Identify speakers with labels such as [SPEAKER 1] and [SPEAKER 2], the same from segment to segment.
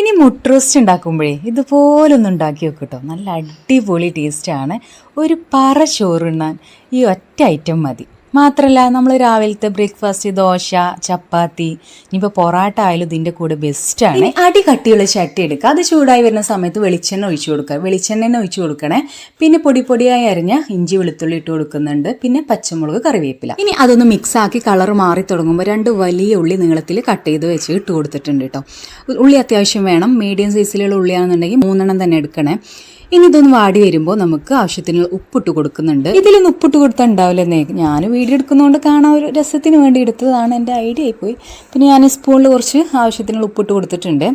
[SPEAKER 1] ഇനി മുട്ട റോസ്റ്റ് ഉണ്ടാക്കുമ്പോഴേ ഇതുപോലൊന്നും ഉണ്ടാക്കി വെക്കട്ടോ. നല്ല അടിപൊളി ടേസ്റ്റാണ്. ഒരു പറ ചോറുണ്ണാൻ ഈ ഒറ്റ ഐറ്റം മതി. മാത്രമല്ല നമ്മൾ രാവിലത്തെ ബ്രേക്ക്ഫാസ്റ്റ് ദോശ, ചപ്പാത്തി, ഇനിയിപ്പോൾ പൊറാട്ട ആയാലും ഇതിൻ്റെ കൂടെ ബെസ്റ്റാണ്. അടി കട്ടിയുള്ള ചട്ടി എടുക്കുക. അത് ചൂടായി വരുന്ന സമയത്ത് വെളിച്ചെണ്ണ ഒഴിച്ചു കൊടുക്കുക. വെളിച്ചെണ്ണ ഒഴിച്ചു കൊടുക്കണേ. പിന്നെ പൊടിയായി അരിഞ്ഞ ഇഞ്ചി വെളുത്തുള്ളി ഇട്ട് കൊടുക്കുന്നുണ്ട്. പിന്നെ പച്ചമുളക്, കറിവേപ്പില. ഇനി അതൊന്ന് മിക്സാക്കി കളർ മാറി തുടങ്ങുമ്പോൾ 2 വലിയ ഉള്ളി നീളത്തിൽ കട്ട് ചെയ്ത് വെച്ച് ഇട്ട് കൊടുത്തിട്ടുണ്ട് കേട്ടോ. ഉള്ളി അത്യാവശ്യം വേണം. മീഡിയം സൈസിലുള്ള ഉള്ളിയാണെന്നുണ്ടെങ്കിൽ 3 എണ്ണം തന്നെ എടുക്കണേ. ഇനി ഇതൊന്ന് വാടി വരുമ്പോൾ നമുക്ക് ആവശ്യത്തിന് ഉപ്പിട്ട് കൊടുക്കുന്നുണ്ട്. ഇതിലൊന്നും ഉപ്പിട്ട് കൊടുത്താൽ ഉണ്ടാവില്ലെന്നേ. ഞാൻ വീഡിയോ എടുക്കുന്നതുകൊണ്ട് കാണാൻ ഒരു രസത്തിന് വേണ്ടി എടുത്തതാണ്. എൻ്റെ ഐഡിയ ആയിപ്പോയി. പിന്നെ ഞാൻ സ്പൂണിൽ കുറച്ച് ആവശ്യത്തിനുള്ള ഉപ്പിട്ട് കൊടുത്തിട്ടുണ്ട്.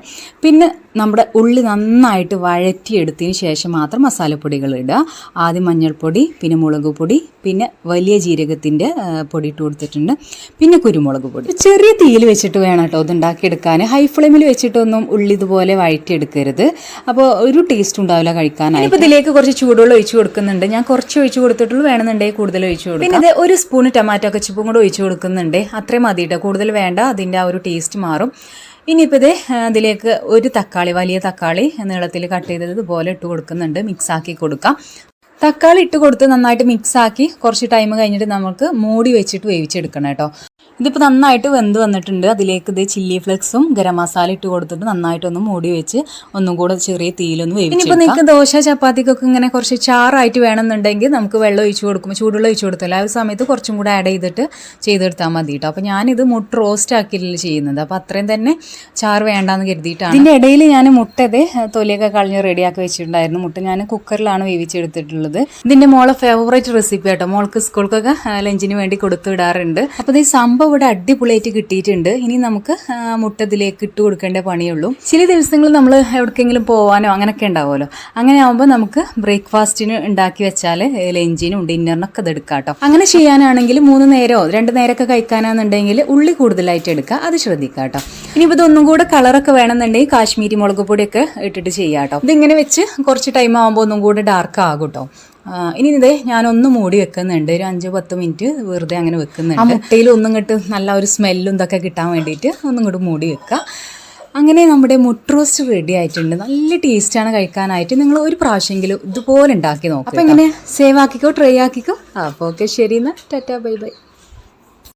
[SPEAKER 1] പിന്നെ നമ്മുടെ ഉള്ളി നന്നായിട്ട് വഴറ്റിയെടുത്തതിന് ശേഷം മാത്രം മസാലപ്പൊടികൾ ഇടുക. ആദ്യം മഞ്ഞൾപ്പൊടി, പിന്നെ മുളക് പൊടി, പിന്നെ വലിയ ജീരകത്തിൻ്റെ പൊടി ഇട്ട് കൊടുത്തിട്ടുണ്ട്. പിന്നെ കുരുമുളക് പൊടി. ചെറിയ തീയിൽ വെച്ചിട്ട് വേണം കേട്ടോ ഇത് ഉണ്ടാക്കിയെടുക്കാൻ. ഹൈ ഫ്ലെയിമിൽ വെച്ചിട്ടൊന്നും ഉള്ളി ഇതുപോലെ വഴറ്റിയെടുക്കരുത്. അപ്പോൾ ഒരു ടേസ്റ്റ് ഉണ്ടാവില്ല കഴിക്കാൻ. ഇപ്പോൾ ഇതിലേക്ക് കുറച്ച് ചൂടുവെള്ളം ഒഴിച്ചു കൊടുക്കുന്നുണ്ട്. ഞാൻ കുറച്ച് ഒഴിച്ചു കൊടുത്തിട്ടുള്ളൂ. വേണമെന്നുണ്ടെങ്കിൽ കൂടുതൽ ഒഴിച്ചു കൊടുക്കും. പിന്നെ ഇത് 1 സ്പൂൺ ടൊമാറ്റോ കെച്ചപ്പും കൂടെ ഒഴിച്ചു കൊടുക്കുന്നുണ്ട്. അത്രയും മതി കേട്ടോ. കൂടുതൽ വേണ്ട. അതിൻ്റെ ആ ഒരു ടേസ്റ്റ് മാറും. ഇനിയിപ്പോൾ ഇത് അതിലേക്ക് ഒരു തക്കാളി, വലിയ തക്കാളി നീളത്തിൽ കട്ട് ചെയ്തത് ഇതുപോലെ ഇട്ട് കൊടുക്കുന്നുണ്ട്. മിക്സാക്കി കൊടുക്കാം. തക്കാളി ഇട്ട് കൊടുത്ത് നന്നായിട്ട് മിക്സാക്കി കുറച്ച് ടൈം കഴിഞ്ഞിട്ട് നമുക്ക് മൂടി വെച്ചിട്ട് വേവിച്ചെടുക്കണം കേട്ടോ. ഇതിപ്പോൾ നന്നായിട്ട് വെന്ത് വന്നിട്ടുണ്ട്. അതിലേക്ക് ഇത് ചില്ലി ഫ്ലെക്സും ഗരം മസാല ഇട്ട് കൊടുത്തിട്ട് നന്നായിട്ടൊന്ന് മൂടി വെച്ച് ഒന്നും കൂടെ ചെറിയ തീയിലൊന്ന് വേവിച്ചു. ഇനിയിപ്പോൾ നിങ്ങൾക്ക് ദോശ, ചപ്പാത്തിക്കൊക്കെ ഇങ്ങനെ കുറച്ച് ചാറായിട്ട് വേണമെന്നുണ്ടെങ്കിൽ നമുക്ക് വെള്ളം ഒഴിച്ചു കൊടുക്കുമ്പോൾ ചൂടുവെള്ളം ഒഴിച്ചു കൊടുത്തല്ലോ. ആ ഒരു സമയത്ത് കുറച്ചും കൂടെ ആഡ് ചെയ്തിട്ട് ചെയ്തെടുത്താൽ മതി കേട്ടോ. അപ്പോൾ ഞാനിത് മുട്ട റോസ്റ്റ് ആക്കിയില്ല ചെയ്യുന്നത്. അപ്പോൾ അത്രയും തന്നെ ചാറ് വേണ്ടാന്ന് കരുതിയിട്ടാണ്. ഇതിൻ്റെ ഇടയിൽ ഞാൻ മുട്ടത് തൊലിയൊക്കെ കളഞ്ഞ് റെഡിയാക്കി വെച്ചിട്ടുണ്ടായിരുന്നു. മുട്ട ഞാൻ കുക്കറിലാണ് വേവിച്ചെടുത്തിട്ടുള്ളത്. ഇതിൻ്റെ മോളെ ഫേവറേറ്റ് റെസിപ്പി കേട്ടോ. മോൾക്ക് സ്കൂൾക്കൊക്കെ ലഞ്ചിന് വേണ്ടി കൊടുത്തു വിടാറുണ്ട്. അപ്പോൾ ഈ സംഭവം ഇവിടെ അടിപൊളിയായിട്ട് കിട്ടിയിട്ടുണ്ട്. ഇനി നമുക്ക് മുട്ട ഇതിലേക്ക് ഇട്ട് കൊടുക്കേണ്ട പണിയുള്ളൂ. ചില ദിവസങ്ങൾ നമ്മൾ എവിടേക്കെങ്കിലും പോകാനോ അങ്ങനെയൊക്കെ ഉണ്ടാവുമല്ലോ. അങ്ങനെ ആകുമ്പോൾ നമുക്ക് ബ്രേക്ക്ഫാസ്റ്റിന് ഉണ്ടാക്കി വെച്ചാൽ ലഞ്ചിനും ഡിന്നറിനൊക്കെ ഇത് എടുക്കാം കേട്ടോ. അങ്ങനെ ചെയ്യാനാണെങ്കിൽ 3 നേരമോ 2 നേരമൊക്കെ കഴിക്കാനാണെന്നുണ്ടെങ്കിൽ ഉള്ളി കൂടുതലായിട്ട് എടുക്കുക. അത് ശ്രദ്ധിക്കുക കേട്ടോ. ഇനിയിപ്പോൾ ഇതൊന്നും കൂടെ കളറൊക്കെ വേണമെന്നുണ്ടെങ്കിൽ കാശ്മീരി മുളക് പൊടിയൊക്കെ ഇട്ടിട്ട് ചെയ്യാം കേട്ടോ. ഇതിങ്ങനെ വെച്ച് കുറച്ച് ടൈം ആകുമ്പോൾ ഒന്നും കൂടെ ഡാർക്ക് ആകും കേട്ടോ. ഇനി ഇതേ ഞാനൊന്ന് മൂടി വെക്കുന്നുണ്ട്. ഒരു 5-10 മിനിറ്റ് വെറുതെ അങ്ങനെ വെക്കുന്നുണ്ട്. ആ മുട്ടയിൽ ഒന്നും ഇങ്ങോട്ട് നല്ല ഒരു സ്മെല്ലും ഇതൊക്കെ കിട്ടാൻ വേണ്ടിയിട്ട് ഒന്നും ഇങ്ങോട്ട് മൂടി വെക്കുക. അങ്ങനെ നമ്മുടെ മുട്ട റോസ്റ്റ് റെഡി ആയിട്ടുണ്ട്. നല്ല ടേസ്റ്റാണ് കഴിക്കാനായിട്ട്. നിങ്ങൾ ഒരു പ്രാവശ്യമെങ്കിലും ഇതുപോലെ ഉണ്ടാക്കി നോക്കുക. അപ്പോൾ ഇങ്ങനെ സേവ് ആക്കിക്കോ, ട്രൈ ആക്കിക്കോ. അപ്പോൾ ഓക്കെ, ശരി എന്നാൽ ടാറ്റാ, ബൈ ബൈ.